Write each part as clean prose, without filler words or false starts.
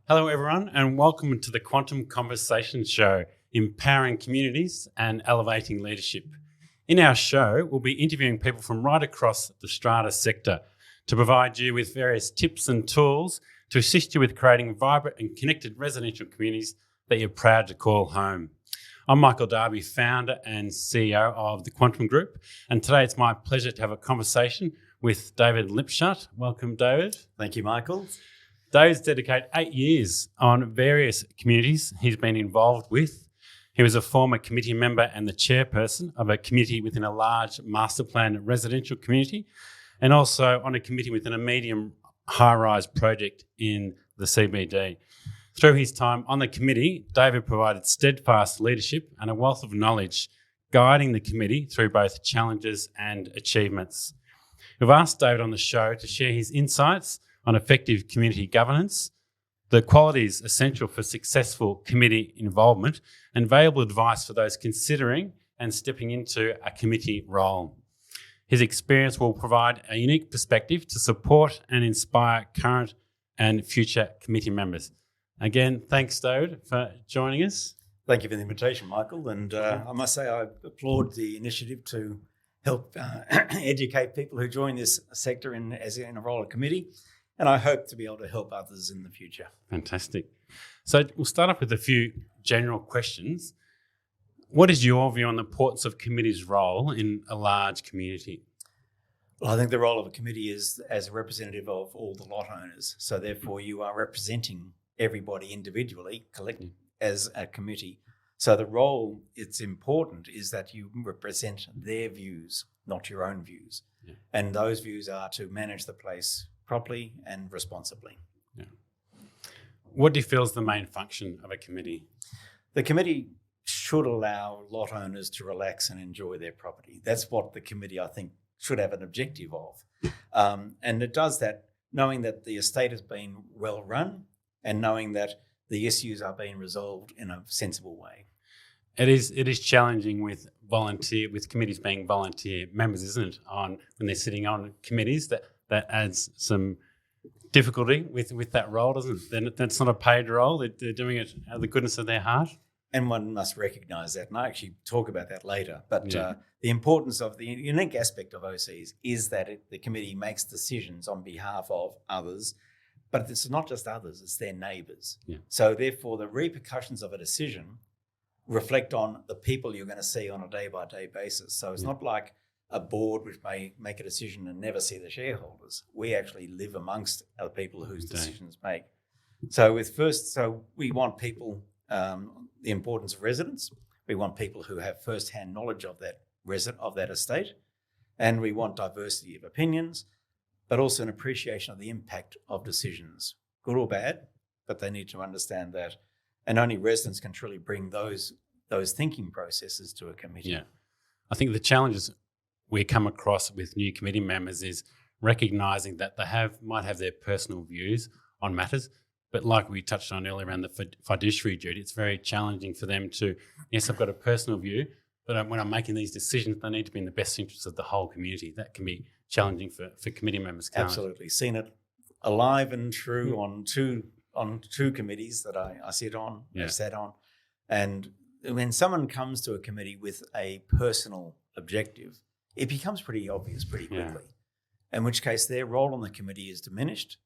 Hello, everyone, and welcome to the Quantum Conversation Show, empowering communities and elevating leadership. In our show, we'll be interviewing people from right across the strata sector to provide you with various tips and tools to assist you with creating vibrant and connected residential communities that you're proud to call home. I'm Michael Darby, founder and CEO of the Quantum Group, and today it's my pleasure to have a conversation with David Lipshut. Welcome, David. Thank you, Michael. David's dedicated 8 years on various communities he's been involved with. He was a former committee member and the chairperson of a committee within a large master plan residential community, and also on a committee within a medium high-rise project in the CBD. Through his time on the committee, David provided steadfast leadership and a wealth of knowledge, guiding the committee through both challenges and achievements. We've asked David on the show to share his insights on effective community governance, the qualities essential for successful committee involvement, and valuable advice for those considering and stepping into a committee role. His experience will provide a unique perspective to support and inspire current and future committee members. Again, thanks, David, for joining us. Thank you for the invitation, Michael. And I must say I applaud the initiative to help educate people who join this sector in a role of committee. And I hope to be able to help others in the future. Fantastic. So we'll start off with a few general questions. What is your view on the importance of committee's role in a large community? Well, I think the role of a committee is as a representative of all the lot owners. So therefore you are representing everybody individually, collectively, as a committee. So the role, it's important, is that you represent their views, not your own views. Yeah. And those views are to manage the place properly and responsibly. Yeah. What do you feel is the main function of a committee? The committee should allow lot owners to relax and enjoy their property. That's what the committee, I think, should have an objective of. And it does that knowing that the estate has been well run and knowing that the issues are being resolved in a sensible way. It is challenging with committees being volunteer members, isn't it? When they're sitting on committees, that adds some difficulty with that role, doesn't it? That's not a paid role. They're doing it out of the goodness of their heart. And one must recognise that, and I actually talk about that later. But the importance of the unique aspect of OCs is that the committee makes decisions on behalf of others, but it's not just others, it's their neighbours. Yeah. So therefore the repercussions of a decision reflect on the people you're going to see on a day-by-day basis. So it's not like a board which may make a decision and never see the shareholders. We actually live amongst other people whose decisions make. So we want people, the importance of residents. We want people who have first-hand knowledge of that estate, and we want diversity of opinions, but also an appreciation of the impact of decisions, good or bad, but they need to understand that. And only residents can truly bring those thinking processes to a committee. Yeah, I think the challenges we come across with new committee members is recognising that they might have their personal views on matters, but like we touched on earlier around the fiduciary duty, it's very challenging for them to, yes, I've got a personal view, but when I'm making these decisions, they need to be in the best interest of the whole community. That can be challenging for committee members. Absolutely. Seen it alive and true on two committees that I sit on, sat on. And when someone comes to a committee with a personal objective, it becomes pretty obvious pretty quickly, in which case their role on the committee is diminished,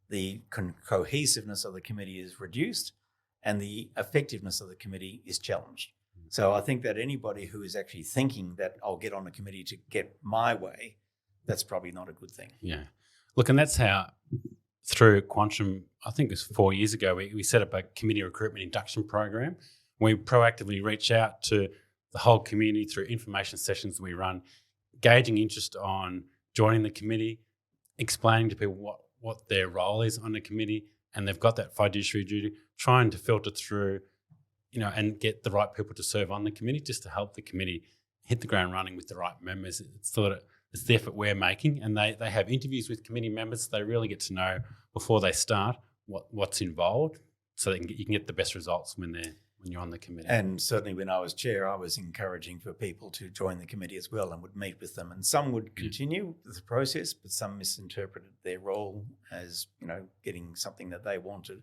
the cohesiveness of the committee is reduced, and the effectiveness of the committee is challenged. So I think that anybody who is actually thinking that I'll get on a committee to get my way, that's probably not a good thing. Yeah. Look, and that's how through Quantum, I think it was 4 years ago, we set up a committee recruitment induction program. We proactively reach out to the whole community through information sessions we run, gauging interest on joining the committee, explaining to people what their role is on the committee, and they've got that fiduciary duty, trying to filter through, and get the right people to serve on the committee, just to help the committee hit the ground running with the right members. It's the effort we're making, and they have interviews with committee members. So they really get to know before they start what's involved, so you can get the best results when you're on the committee. And certainly when I was chair, I was encouraging for people to join the committee as well and would meet with them. And some would continue the process, but some misinterpreted their role as, getting something that they wanted.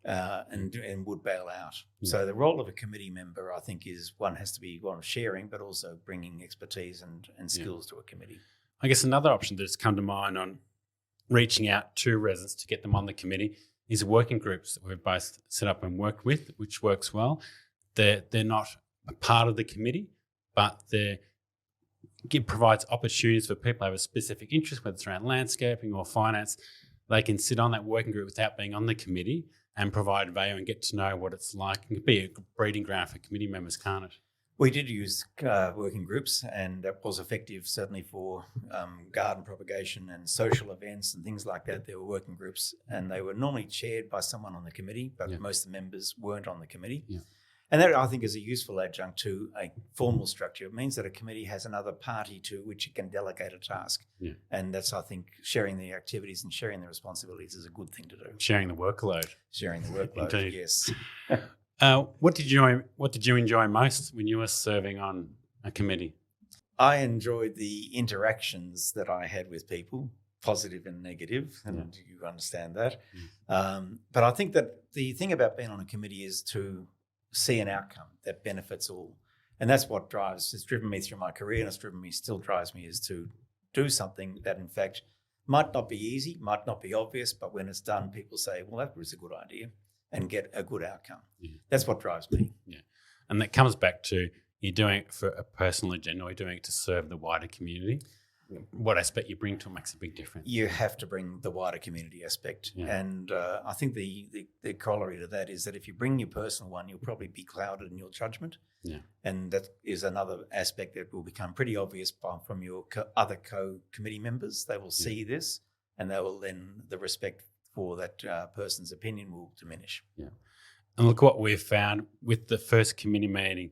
and would bail out. Yeah. So the role of a committee member, I think, is one has to be one of sharing, but also bringing expertise and skills to a committee. I guess another option that's come to mind on reaching out to residents to get them on the committee is working groups that we've both set up and worked with, which works well. They're not a part of the committee, but it provides opportunities for people who have a specific interest, whether it's around landscaping or finance. They can sit on that working group without being on the committee and provide value and get to know what it's like. It could be a breeding ground for committee members, can't it? We did use working groups, and that was effective certainly for garden propagation and social events and things like that. There were working groups, and they were normally chaired by someone on the committee, but most of the members weren't on the committee. Yeah. And that, I think, is a useful adjunct to a formal structure. It means that a committee has another party to which it can delegate a task. Yeah. And that's, I think, sharing the activities and sharing the responsibilities is a good thing to do. Sharing the workload. Sharing the workload, Indeed. yes. What did you enjoy most when you were serving on a committee? I enjoyed the interactions that I had with people, positive and negative, and you understand that. But I think that the thing about being on a committee is to see an outcome that benefits all. And that's what it's driven me through my career, and still drives me, is to do something that in fact might not be easy, might not be obvious, but when it's done, people say, well, that was a good idea, and get a good outcome. Yeah. That's what drives me. Yeah. And that comes back to, you're doing it for a personal agenda, or you're doing it to serve the wider community. What aspect you bring to it makes a big difference. You have to bring the wider community aspect. Yeah. And I think the corollary to that is that if you bring your personal one, you'll probably be clouded in your judgment. Yeah. And that is another aspect that will become pretty obvious from your other co-committee members. They will see this, and they will then, the respect for that person's opinion will diminish. Yeah. And look what we've found with the first committee meeting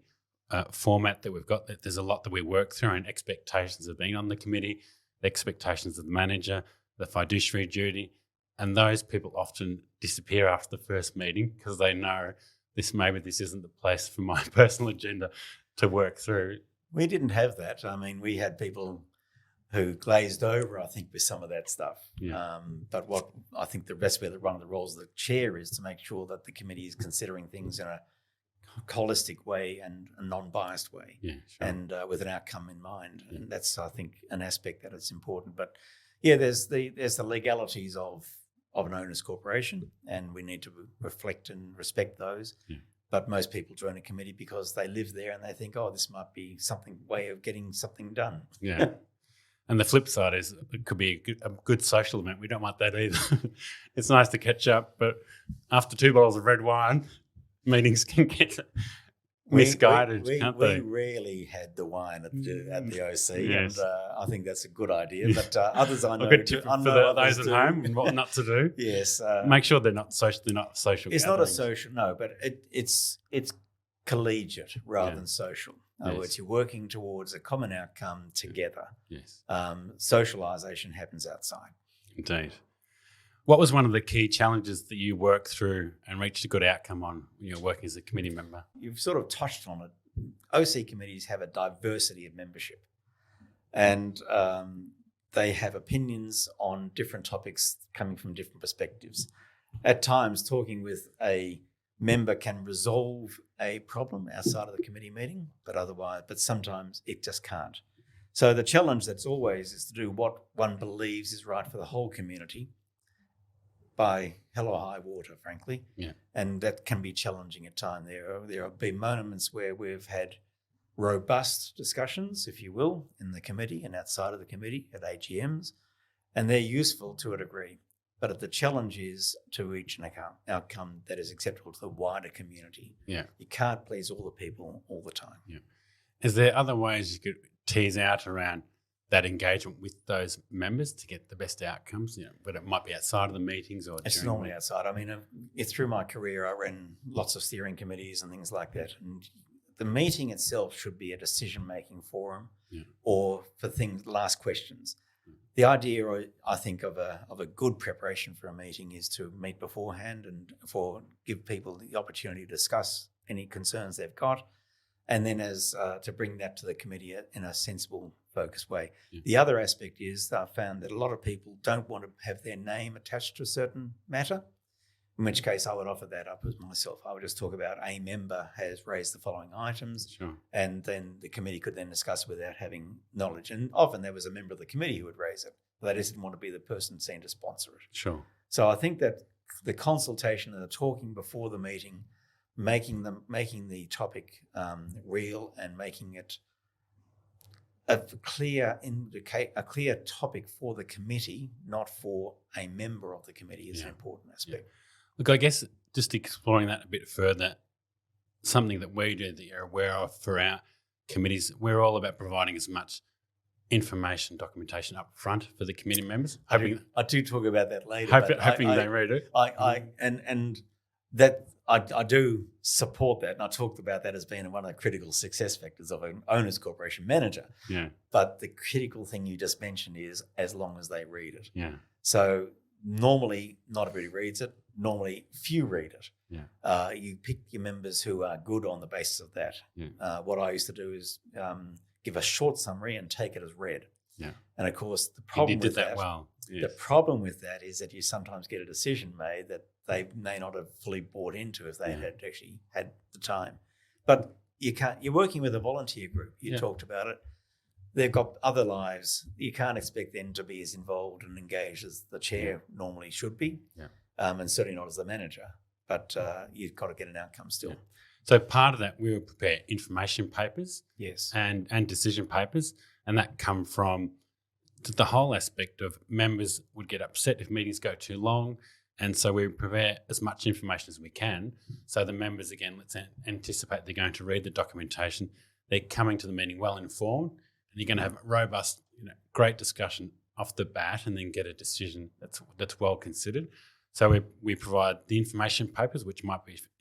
format that we've got, that there's a lot that we work through, and expectations of being on the committee, the expectations of the manager, the fiduciary duty, and those people often disappear after the first meeting because they know this isn't the place for my personal agenda to work through. We didn't have that. I mean, we had people who glazed over, I think, with some of that stuff. Yeah. But what I think the best way that one of the roles of the chair is to make sure that the committee is considering things in a holistic way and a non-biased way, and with an outcome in mind. Yeah. And that's, I think, an aspect that is important. But there's the legalities of an owner's corporation, and we need to reflect and respect those. Yeah. But most people join a committee because they live there and they think, oh, this might be way of getting something done. Yeah. And the flip side is it could be a good social event. We don't want that either. It's nice to catch up, but after 2 bottles of red wine, meetings can get misguided, can't they? We rarely had the wine at the OC, and I think that's a good idea. But others I know, for those at home, and what not to do. Yes, make sure they're not social. They're not social. It's gatherings. not a social, no, but it's collegiate rather than social. In other words, you're working towards a common outcome together. Yes. Socialisation happens outside. Indeed. What was one of the key challenges that you worked through and reached a good outcome on when you're working as a committee member? You've sort of touched on it. OC committees have a diversity of membership, and they have opinions on different topics coming from different perspectives. At times, talking with a member can resolve a problem outside of the committee meeting, but sometimes it just can't. So the challenge that's always is to do what one believes is right for the whole community, by hell or high water, frankly. Yeah. And that can be challenging at times. There have been moments where we've had robust discussions, if you will, in the committee and outside of the committee at AGMs, and they're useful to a degree. But the challenge is to reach an outcome that is acceptable to the wider community. Yeah. You can't please all the people all the time. Yeah. Is there other ways you could tease out around that engagement with those members to get the best outcomes, but it might be outside of the meetings or it's normally outside. I mean, through my career, I ran lots of steering committees and things like that. And the meeting itself should be a decision-making forum or for last questions. The idea, I think, of a good preparation for a meeting is to meet beforehand and give people the opportunity to discuss any concerns they've got, and then to bring that to the committee in a sensible, focused way. Yeah. The other aspect is that I found that a lot of people don't want to have their name attached to a certain matter. in which case I would offer that up as myself. I would just talk about a member has raised the following items, Sure. and then the committee could then discuss without having knowledge. And often there was a member of the committee who would raise it, but they just didn't want to be the person seen to sponsor it. Sure. So I think that the consultation and the talking before the meeting, making the topic real and making it a clear topic for the committee, not for a member of the committee, is an important aspect. Yeah. Look, I guess just exploring that a bit further, something that we do that you're aware of for our committees, we're all about providing as much information, documentation up front for the committee members. I do talk about that later. Hoping they read it. I do support that, and I talked about that as being one of the critical success factors of an owner's corporation manager. Yeah. But the critical thing you just mentioned is as long as they read it. Yeah. So normally not everybody reads it. Normally few read it. Yeah. You pick your members who are good on the basis of that. Yeah. What I used to do is give a short summary and take it as read. Yeah. And of course, the problem with that, well. Yes. the problem with that is that you sometimes get a decision made that they may not have fully bought into if they had actually had the time. But you're working with a volunteer group. You talked about it. They've got other lives. You can't expect them to be as involved and engaged as the chair normally should be. Yeah. And certainly not as the manager. But you've got to get an outcome still. Yeah. So part of that, we will prepare information papers, and decision papers, and that come from the whole aspect of members would get upset if meetings go too long, and so we prepare as much information as we can. So the members, again, let's anticipate they're going to read the documentation. They're coming to the meeting well informed, and you're going to have a robust, great discussion off the bat, and then get a decision that's well considered. So we provide the information papers, which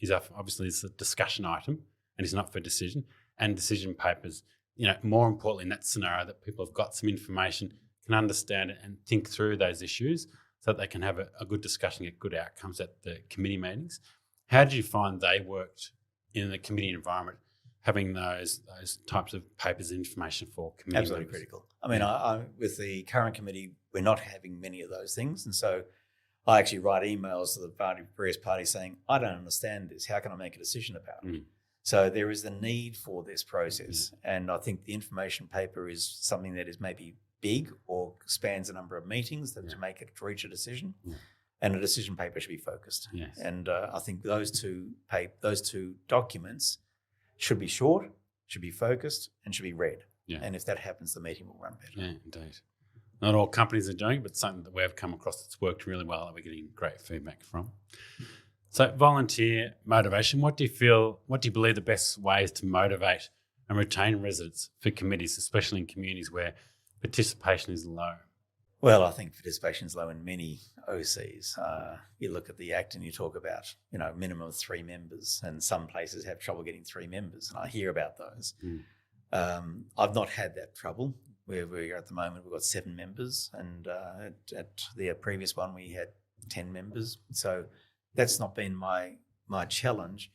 is obviously a discussion item and is not for decision, and decision papers, more importantly in that scenario that people have got some information, can understand it and think through those issues so that they can have a good discussion, get good outcomes at the committee meetings. How did you find they worked in the committee environment, having those types of papers and information for committee Absolutely members? critical. I mean, I with the current committee, we're not having many of those things, and so I actually write emails to the various parties saying, I don't understand this. How can I make a decision about it? So there is the need for this process. And I think the information paper is something that is maybe big or spans a number of meetings to make it to reach a decision. And a decision paper should be focused. Yes. And I think those two documents should be short, should be focused, and should be read. Yeah. And if that happens, the meeting will run better. Yeah, indeed. Not all companies are doing it, but something that we have come across that's worked really well that we're getting great feedback from. So volunteer motivation, what do you believe the best ways to motivate and retain residents for committees, especially in communities where participation is low? Well, I think participation is low in many OCs. You look at the Act and you talk about, minimum of 3 members, and some places have trouble getting 3 members, and I hear about those. I've not had that trouble. Where we're at the moment, we've got 7 members, and at the previous one we had 10 members. So that's not been my challenge.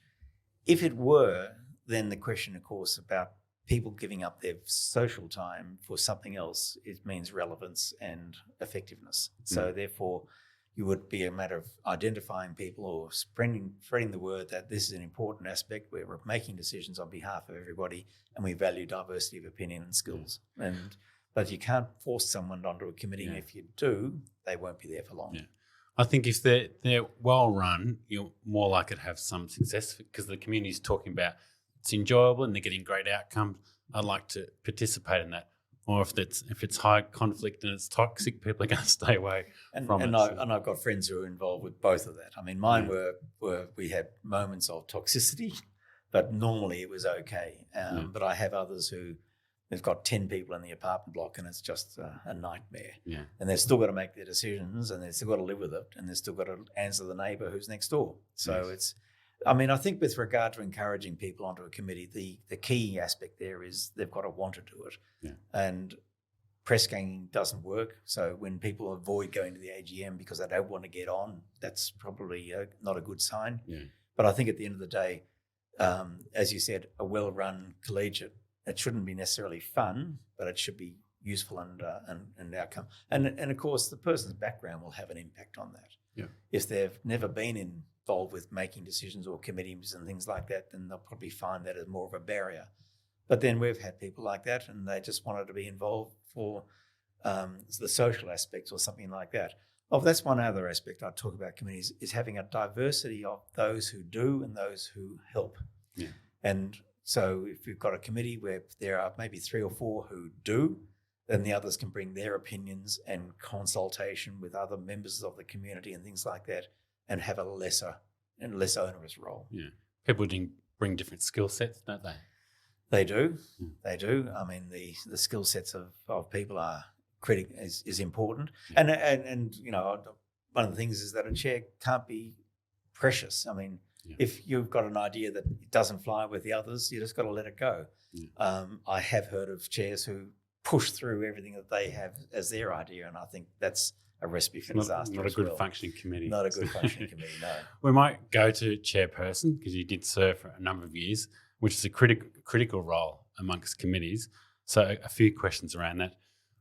If it were, then the question, of course, about people giving up their social time for something else, it means relevance and effectiveness. So therefore, it would be a matter of identifying people or spreading the word that this is an important aspect where we're making decisions on behalf of everybody and we value diversity of opinion and skills. But you can't force someone onto a committee. And if you do, they won't be there for long. Yeah. I think if they're well run, you're more likely to have some success because the community is talking about it's enjoyable and they're getting great outcomes. I'd like to participate in that. Or if it's high conflict and it's toxic, people are going to stay away from it. And I've got friends who are involved with both of that. I mean, mine were we had moments of toxicity, but normally it was okay. But I have others who they've got 10 people in the apartment block and it's just a nightmare. Yeah. And they've still got to make their decisions and they've still got to live with it and they've still got to answer the neighbour who's next door. So I think with regard to encouraging people onto a committee, the key aspect there is they've got to want to do it. Yeah. And press ganging doesn't work. So when people avoid going to the AGM because they don't want to get on, that's probably not a good sign. Yeah. But I think at the end of the day, as you said, a well-run collegiate, it shouldn't be necessarily fun, but it should be useful and outcome. And of course, the person's background will have an impact on that. Yeah. If they've never been in involved with making decisions or committees and things like that, then they'll probably find that as more of a barrier. But then we've had people like that, and they just wanted to be involved for the social aspects or something like that. Oh, that's one other aspect I talk about committees, is having a diversity of those who do and those who help. Yeah. And so if we've got a committee where there are maybe 3 or 4 who do, then the others can bring their opinions and consultation with other members of the community and things like that, and have a less onerous role. Yeah. People bring different skill sets, don't they? They do. They do. I mean, the skill sets of people are is important. Yeah. And you know, one of the things is that a chair can't be precious. I mean, if you've got an idea that it doesn't fly with the others, you just got to let it go. Yeah. I have heard of chairs who push through everything that they have as their idea, and I think that's a recipe for disaster. Not a good functioning committee. Not a good functioning committee, no. We might go to chairperson, because you did serve for a number of years, which is a critical role amongst committees. So a few questions around that.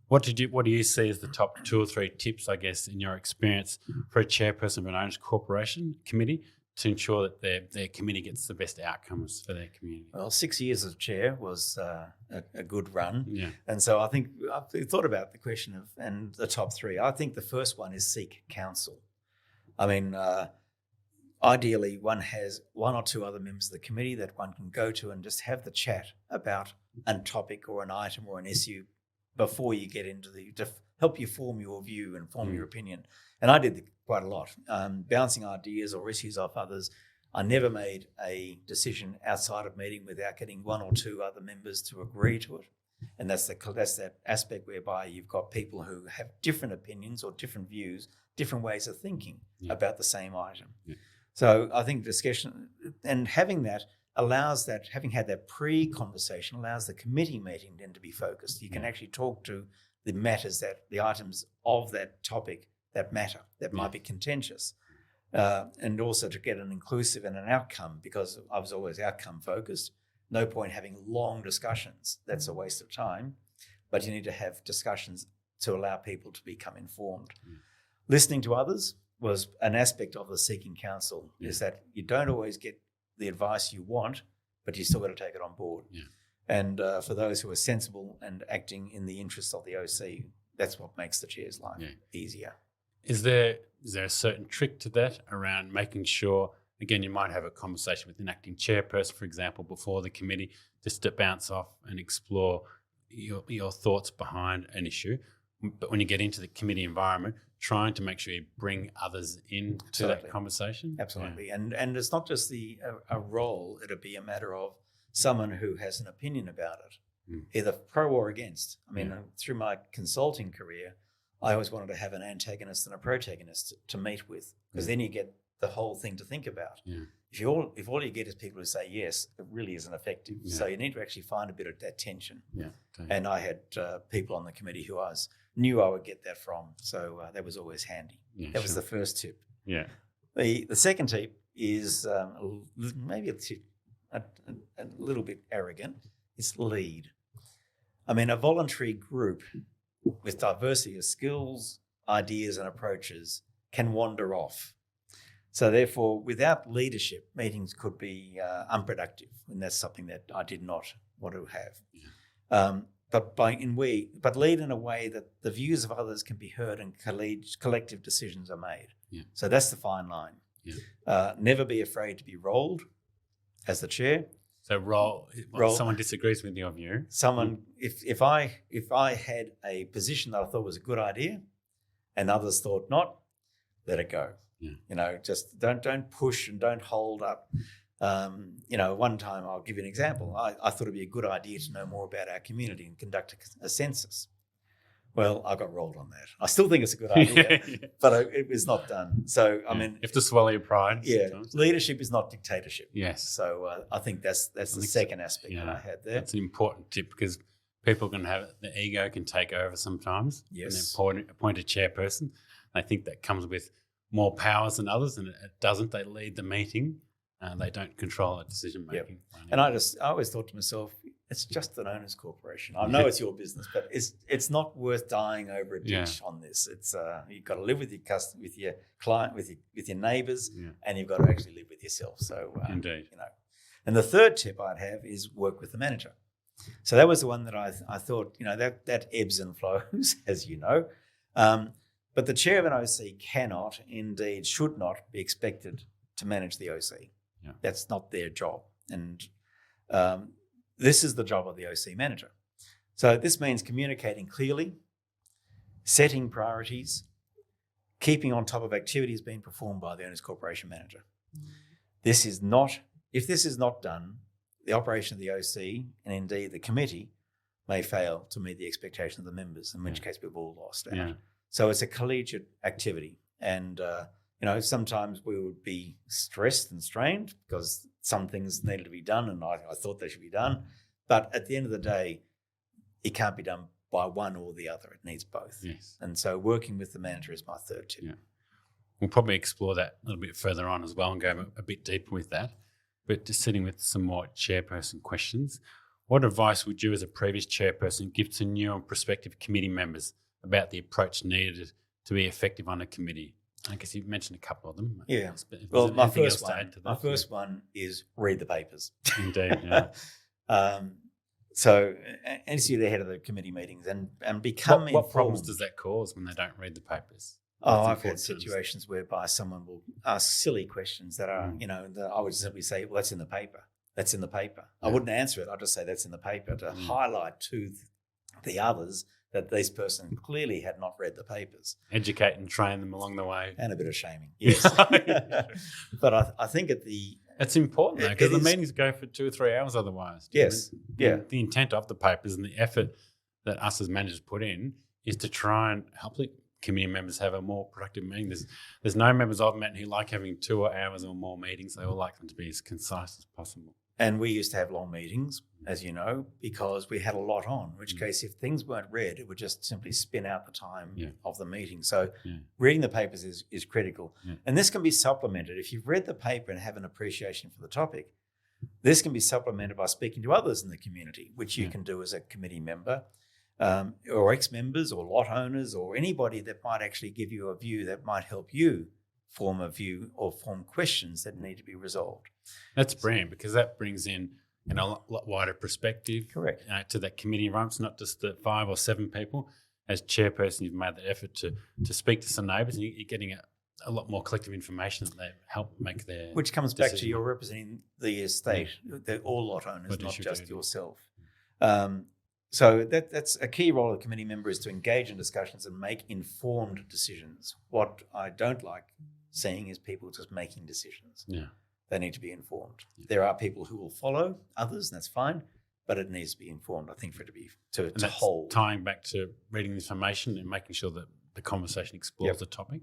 What do you see as the top 2 or 3 tips, I guess, in your experience for a chairperson of an owners corporation committee to ensure that their committee gets the best outcomes for their community? Well, 6 years as chair was a good run. Yeah. And so I think I've thought about the question of, and the top 3. I think the first one is seek counsel. I mean, ideally one has 1 or 2 other members of the committee that one can go to and just have the chat about a topic or an item or an issue before you get into to help you form your view and form your opinion. And I did quite a lot, bouncing ideas or issues off others. I never made a decision outside of meeting without getting 1 or 2 other members to agree to it. And that's that aspect whereby you've got people who have different opinions or different views, different ways of thinking about the same item. Yeah. So I think discussion and having that allows that, having had that pre-conversation, allows the committee meeting then to be focused. You can actually talk to the matters, the items of that topic that matter, that might be contentious. And also to get an inclusive and an outcome, because I was always outcome focused. No point having long discussions. That's a waste of time. But you need to have discussions to allow people to become informed. Listening to others was an aspect of the seeking counsel, is that you don't always get the advice you want, but you still got to take it on board. Yeah. And for those who are sensible and acting in the interests of the OC, that's what makes the chair's life easier. Is there a certain trick to that around making sure, again, you might have a conversation with an acting chairperson, for example, before the committee, just to bounce off and explore your thoughts behind an issue. But when you get into the committee environment, trying to make sure you bring others into that conversation. Absolutely. Yeah. And it's not just a role, it'll be a matter of someone who has an opinion about it, either pro or against. I mean, through my consulting career, I always wanted to have an antagonist and a protagonist to meet with, because then you get the whole thing to think about. Yeah. If all you get is people who say yes, it really isn't effective. Yeah. So you need to actually find a bit of that tension. Yeah. Okay. And I had people on the committee who knew I would get that from, so that was always handy. Yeah, that was the first tip. Yeah. The second tip is maybe a little bit arrogant. It's lead. I mean, a voluntary group with diversity of skills, ideas, and approaches can wander off. So therefore, without leadership, meetings could be unproductive, and that's something that I did not want to have. Yeah. But lead in a way that the views of others can be heard and collective decisions are made. Yeah. So that's the fine line. Yeah. Never be afraid to be rolled as the chair. So roll. Someone disagrees with your view. If I had a position that I thought was a good idea, and others thought not, let it go. Yeah. Just don't push and don't hold up. One time, I'll give you an example. I thought it'd be a good idea to know more about our community and conduct a census. Well, I got rolled on that. I still think it's a good idea, but it was not done. So, I mean... You have to swallow your pride. Yeah, sometimes. Leadership is not dictatorship. Yes. So I think that's the second aspect that I had there. That's an important tip, because people can have... The ego can take over sometimes. Yes. When they appoint a chairperson. I think that comes with more powers than others, and it doesn't. They lead the meeting. They don't control the decision making. Yep. And I always thought to myself, it's just an owners corporation. I know it's your business, but it's not worth dying over a ditch on this. It's you've got to live with your customer, with your client, with your neighbours, and you've got to actually live with yourself. So indeed, And the third tip I'd have is work with the manager. So that was the one that I thought, that ebbs and flows, as you know. But the chair of an OC cannot, indeed should not, be expected to manage the OC. Yeah. That's not their job. And this is the job of the OC manager. So this means communicating clearly, setting priorities, keeping on top of activities being performed by the owners corporation manager. If this is not done, the operation of the OC and indeed the committee may fail to meet the expectations of the members, in which case we've all lost out. Yeah. So it's a collegiate activity. And, sometimes we would be stressed and strained because some things needed to be done and I thought they should be done. But at the end of the day, it can't be done by one or the other. It needs both. Yes. And so working with the manager is my third tip. Yeah. We'll probably explore that a little bit further on as well and go a bit deeper with that. But just sitting with some more chairperson questions, what advice would you as a previous chairperson give to new and prospective committee members about the approach needed to be effective on a committee? I guess you mentioned a couple of them. Yeah. Well, my first one is read the papers. Indeed, yeah. So see the head of the committee meetings and become informed. What problems does that cause when they don't read the papers? I've had situations whereby someone will ask silly questions that are, I would simply say, well, that's in the paper. That's in the paper. Yeah. I wouldn't answer it. I'd just say that's in the paper to highlight to the others that this person clearly had not read the papers. Educate and train them along the way. And a bit of shaming, yes. But I think it's important though, because the meetings go for 2 or 3 hours otherwise. Yes, yeah. The intent of the papers and the effort that us as managers put in is to try and help the committee members have a more productive meeting. There's no members I've met who like having 2 hours or more meetings. They all like them to be as concise as possible. And we used to have long meetings, as you know, because we had a lot on, in which case if things weren't read, it would just simply spin out the time of the meeting. So reading the papers is critical. Yeah. And this can be supplemented. If you've read the paper and have an appreciation for the topic, this can be supplemented by speaking to others in the community, which you can do as a committee member, or ex-members or lot owners or anybody that might actually give you a view that might help you form a view or form questions that need to be resolved. That's brilliant because that brings in a lot wider perspective. Correct. To that committee room. It's not just the 5 or 7 people. As chairperson, you've made the effort to speak to some neighbours and you're getting a lot more collective information that they help make their Which comes back to you're representing the estate, all lot owners, not just yourself. So that's a key role of the committee member is to engage in discussions and make informed decisions. What I don't like seeing is people just making decisions. Yeah. They need to be informed. Yeah. There are people who will follow others, and that's fine, but it needs to be informed, I think, for it to hold. Tying back to reading the information and making sure that the conversation explores the topic.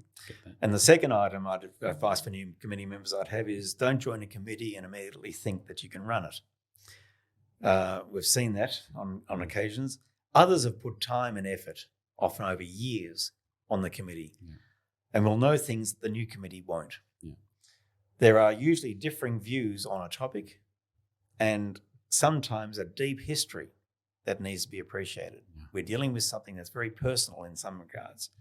And the second item I'd advise for new committee members I'd have is don't join a committee and immediately think that you can run it. We've seen that on occasions. Others have put time and effort, often over years, on the committee and will know things that the new committee won't. Yeah. There are usually differing views on a topic and sometimes a deep history that needs to be appreciated. Yeah. We're dealing with something that's very personal in some regards.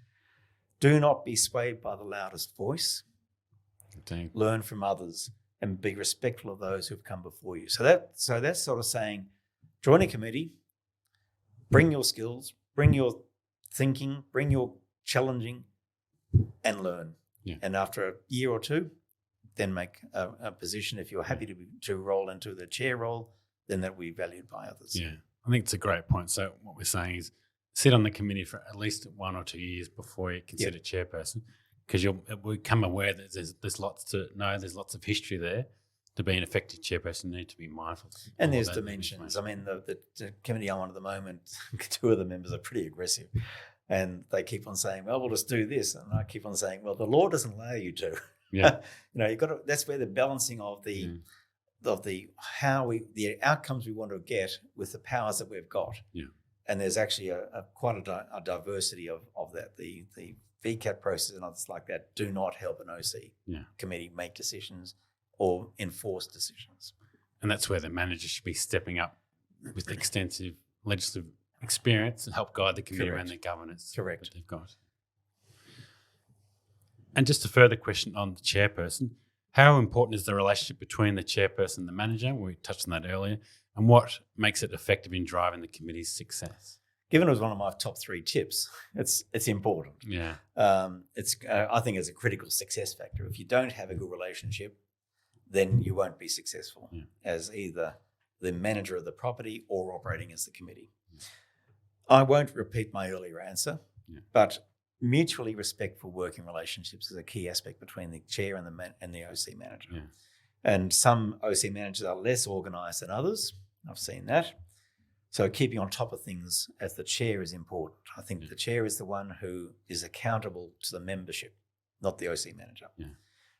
Do not be swayed by the loudest voice. Dang. Learn from others and be respectful of those who've come before you. So that's sort of saying, join a committee, bring your skills, bring your thinking, bring your challenging, and learn. Yeah. And after a year or two, then make a position. If you're happy to roll into the chair role, then that will be valued by others. Yeah, I think it's a great point. So what we're saying is sit on the committee for at least 1 or 2 years before you consider chairperson, because you'll become aware that there's lots to know, there's lots of history there. To be an effective chairperson, you need to be mindful. And there's dimensions. I mean, the committee I'm on at the moment, 2 of the members are pretty aggressive. And they keep on saying, well, we'll just do this. And I keep on saying, well, the law doesn't allow you to. Yeah. You've got to, that's where the balancing of the outcomes we want to get with the powers that we've got. Yeah. And there's actually quite a diversity of that. The VCAT process and others like that do not help an OC committee make decisions or enforce decisions. And that's where the manager should be stepping up with extensive legislative experience and help guide the committee Correct. around their governance Correct. that they've got. And just a further question on the chairperson, how important is the relationship between the chairperson and the manager? We touched on that earlier. And what makes it effective in driving the committee's success? Given it was one of my top 3 tips, it's important. Yeah. I think it's a critical success factor. If you don't have a good relationship, then you won't be successful as either the manager of the property or operating as the committee. I won't repeat my earlier answer, but mutually respectful working relationships is a key aspect between the chair and the OC manager. Yeah. And some OC managers are less organised than others. I've seen that. So keeping on top of things as the chair is important. I think the chair is the one who is accountable to the membership, not the OC manager. Yeah.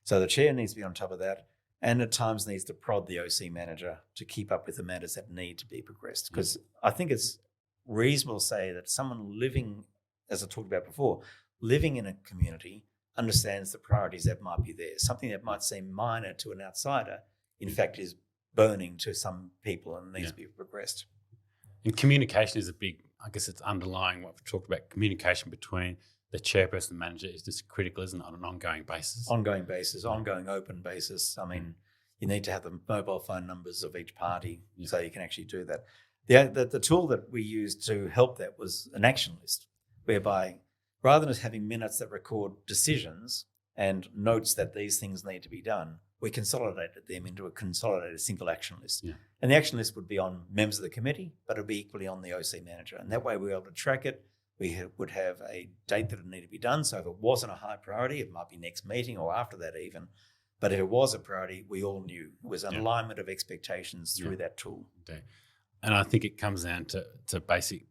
So the chair needs to be on top of that, and at times needs to prod the OC manager to keep up with the matters that need to be progressed. Because I think it's reasonable to say that someone living, as I talked about before, living in a community understands the priorities that might be there. Something that might seem minor to an outsider, in fact, is burning to some people and needs to be progressed. And communication is a big, I guess it's underlying what we've talked about. Communication between the chairperson and manager is just critical, isn't it, on an ongoing basis? Ongoing basis, ongoing open basis. I mean, you need to have the mobile phone numbers of each party so you can actually do that. The tool that we used to help that was an action list, whereby rather than having minutes that record decisions and notes that these things need to be done, we consolidated them into a consolidated single action list. Yeah. And the action list would be on members of the committee, but it would be equally on the OC manager. And that way we were able to track it. We would have a date that it needed to be done. So if it wasn't a high priority, it might be next meeting or after that even. But if it was a priority, we all knew. It was an alignment of expectations through that tool. Okay. And I think it comes down to basic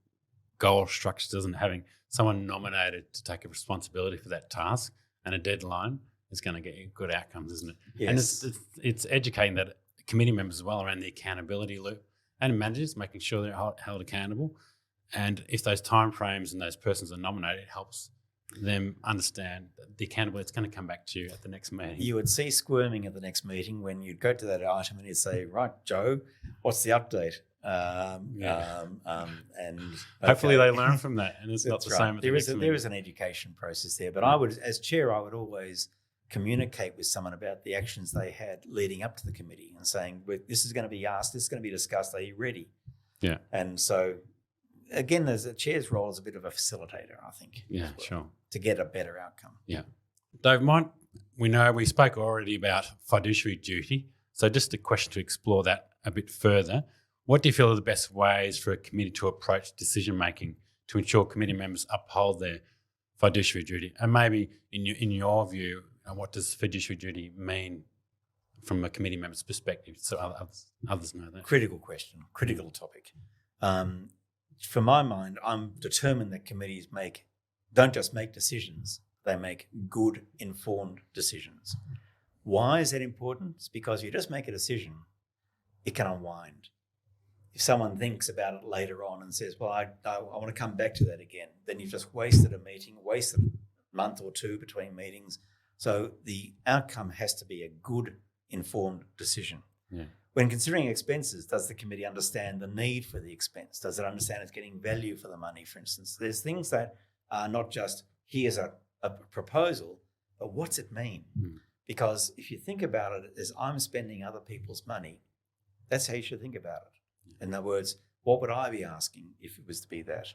goal structure, doesn't it? Having someone nominated to take a responsibility for that task and a deadline is going to get you good outcomes, isn't it? Yes. And it's educating that committee members as well around the accountability loop and managers, making sure they're held accountable. And if those timeframes and those persons are nominated, it helps them understand the accountability. It's going to come back to you at the next meeting. You would see squirming at the next meeting when you'd go to that item and you'd say, right, Joe, what's the update? And hopefully they learn from that, and it's not the same. There is an education process there, but I would, as chair, I would always communicate with someone about the actions they had leading up to the committee and saying, this is going to be asked, this is going to be discussed, are you ready? Yeah. And so, again, there's a chair's role as a bit of a facilitator, I think. Yeah, sure. To get a better outcome. Yeah. Dave, we spoke already about fiduciary duty, so just a question to explore that a bit further. What do you feel are the best ways for a committee to approach decision-making to ensure committee members uphold their fiduciary duty? And maybe in your view, what does fiduciary duty mean from a committee member's perspective, so others know that? Critical question, critical topic. For my mind, I'm determined that committees don't just make decisions, they make good, informed decisions. Why is that important? It's because you just make a decision, it can unwind. If someone thinks about it later on and says, well, I want to come back to that again, then you've just wasted a meeting, wasted a month or two between meetings. So the outcome has to be a good, informed decision. Yeah. When considering expenses, does the committee understand the need for the expense? Does it understand it's getting value for the money, for instance? There's things that are not just, here's a proposal, but what's it mean? Mm. Because if you think about it as I'm spending other people's money, that's how you should think about it. In other words, what would I be asking if it was to be that?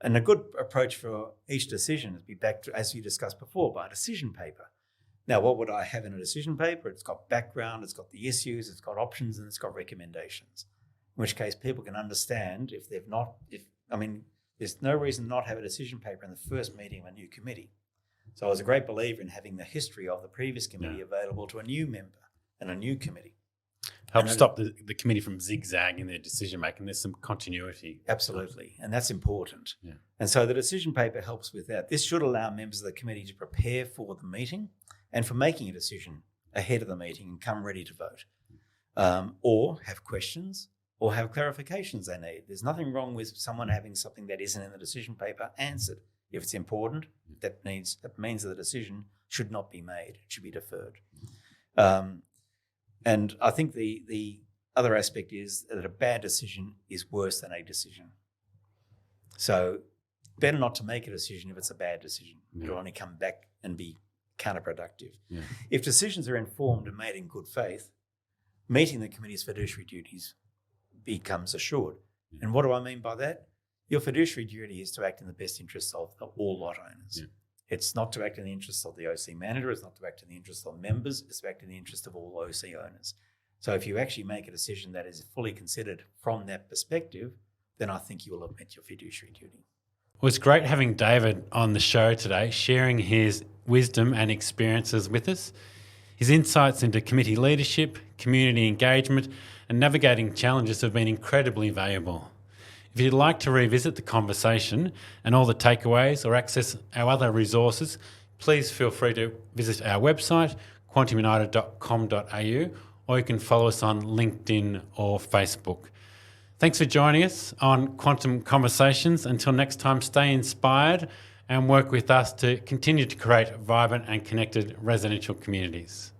And a good approach for each decision is be back to, as you discussed before, by a decision paper. Now, what would I have in a decision paper? It's got background, it's got the issues, it's got options, and it's got recommendations. In which case, people can understand there's no reason not to have a decision paper in the first meeting of a new committee. So I was a great believer in having the history of the previous committee available to a new member and a new committee. Help stop the committee from zigzagging their decision making. There's some continuity. Absolutely, and that's important. Yeah. And so the decision paper helps with that. This should allow members of the committee to prepare for the meeting and for making a decision ahead of the meeting and come ready to vote, or have questions or have clarifications they need. There's nothing wrong with someone having something that isn't in the decision paper answered. If it's important, that means that the decision should not be made. It should be deferred. And I think the other aspect is that a bad decision is worse than a decision. So better not to make a decision if it's a bad decision. It'll only come back and be counterproductive. Yeah. If decisions are informed and made in good faith, meeting the committee's fiduciary duties becomes assured. Yeah. And what do I mean by that? Your fiduciary duty is to act in the best interests of all lot owners. Yeah. It's not to act in the interests of the OC manager. It's not to act in the interests of members. It's to act in the interest of all OC owners. So if you actually make a decision that is fully considered from that perspective, then I think you will have met your fiduciary duty. Well, it's great having David on the show today, sharing his wisdom and experiences with us. His insights into committee leadership, community engagement, and navigating challenges have been incredibly valuable. If you'd like to revisit the conversation and all the takeaways or access our other resources, please feel free to visit our website, quantumunited.com.au, or you can follow us on LinkedIn or Facebook. Thanks for joining us on Quantum Conversations. Until next time, stay inspired and work with us to continue to create vibrant and connected residential communities.